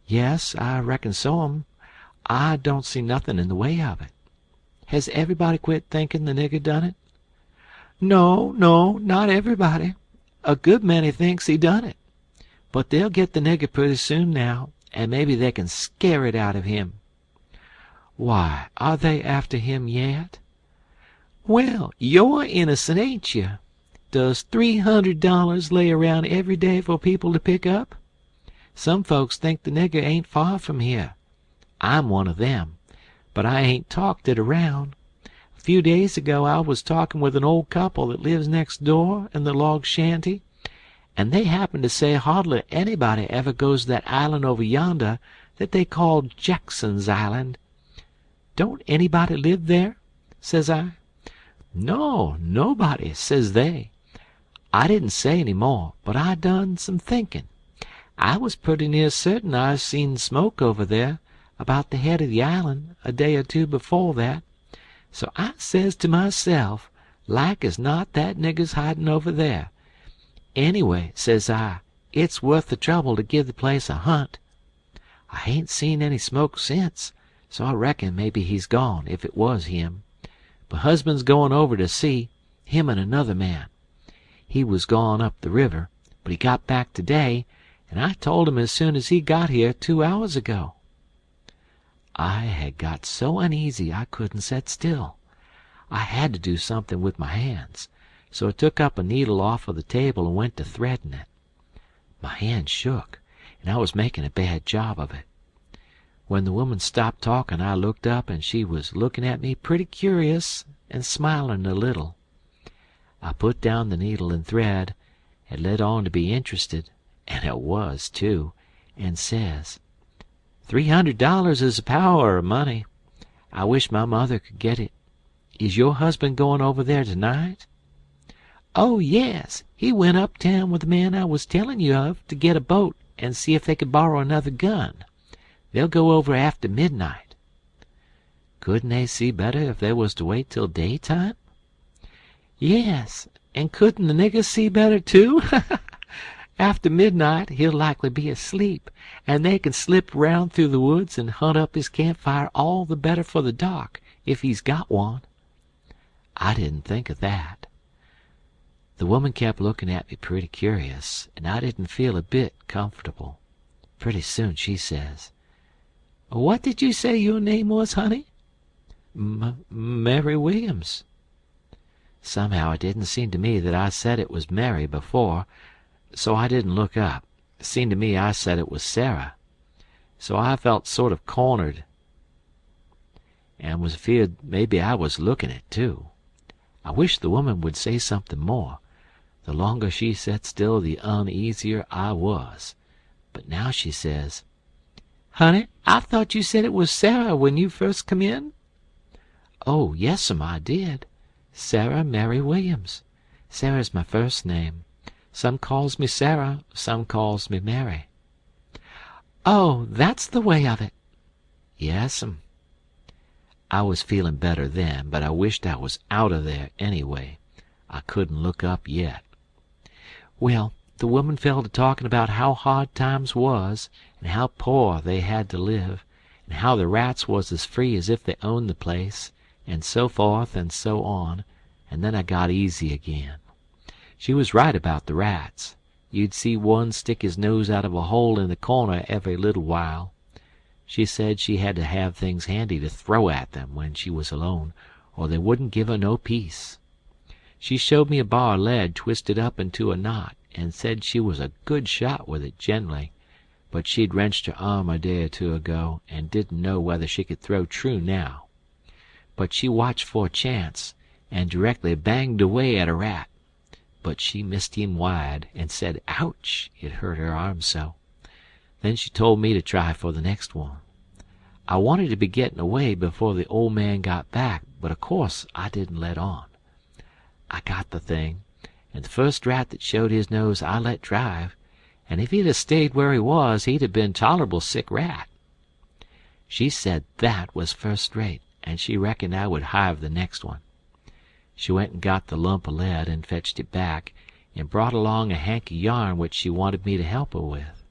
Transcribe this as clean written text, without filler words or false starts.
"Yes, I reckon so. I don't see nothin' in the way of it. Has everybody quit thinkin' the nigger done it?" "No, not everybody. A good many thinks he done it. But they'll get the nigger pretty soon now, and maybe they can scare it out of him." "Why, are they after him yet?" "Well, you're innocent, ain't you? Does $300 lay around every day for people to pick up? Some folks think the nigger ain't far from here. I'm one of them, but I ain't talked it around. A few days ago I was talking with an old couple that lives next door in the log shanty, and they happened to say hardly anybody ever goes to that island over yonder that they call Jackson's Island. "Don't anybody live there?" says I. "No, nobody," says they. I didn't say any more, but I done some thinking. I was pretty near certain I seen smoke over there, about the head of the island, a day or two before that. So I says to myself, like as not that nigger's hiding over there. Anyway, says I, it's worth the trouble to give the place a hunt. I ain't seen any smoke since, so I reckon maybe he's gone, if it was him. My husband's going over to see, him and another man. He was gone up the river, but he got back today, and I told him as soon as he got here 2 hours ago." I had got so uneasy I couldn't set still. I had to do something with my hands, so I took up a needle off of the table and went to threading it. My hand shook, and I was making a bad job of it. When the woman stopped talking, I looked up, and she was looking at me pretty curious and smiling a little. I put down the needle and thread, and let on to be interested, and it was, too, and says, $300 is a power of money. I wish my mother could get it. Is your husband going over there tonight?" "Oh, yes. He went uptown with the man I was telling you of to get a boat and see if they could borrow another gun. They'll go over after midnight." "Couldn't they see better if they was to wait till daytime?" "Yes, and couldn't the nigger see better, too? After midnight he'll likely be asleep, and they can slip round through the woods and hunt up his campfire all the better for the dark, if he's got one." I didn't think of that. The woman kept looking at me pretty curious, and I didn't feel a bit comfortable. Pretty soon she says, "What did you say your name was, honey?" Mary Williams." Somehow it didn't seem to me that I said it was Mary before, so I didn't look up. It seemed to me I said it was Sarah. So I felt sort of cornered, and was feared maybe I was looking it, too. I wished the woman would say something more. The longer she sat still, the uneasier I was. But now she says, "Honey, I thought you said it was Sarah when you first come in?" "Oh, yes'm, I did. Sarah Mary Williams. Sarah's my first name. Some calls me Sarah, some calls me Mary." "Oh, that's the way of it." "Yes'm." I was feeling better then, but I wished I was out of there anyway. I couldn't look up yet. Well, the woman fell to talking about how hard times was, and how poor they had to live, and how the rats was as free as if they owned the place, and so forth and so on, and then I got easy again. She was right about the rats. You'd see one stick his nose out of a hole in the corner every little while. She said she had to have things handy to throw at them when she was alone, or they wouldn't give her no peace. She showed me a bar of lead twisted up into a knot, and said she was a good shot with it generally, but she'd wrenched her arm a day or two ago, and didn't know whether she could throw true now. But she watched for a chance, and directly banged away at a rat. But she missed him wide, and said, "Ouch!" it hurt her arm so. Then she told me to try for the next one. I wanted to be getting away before the old man got back, but of course I didn't let on. I got the thing, and the first rat that showed his nose I let drive, and if he'd have stayed where he was he'd have been tolerable sick rat. She said that was first rate, and she reckoned I would hive the next one. She went and got the lump of lead and fetched it back, and brought along a hank of yarn which she wanted me to help her with.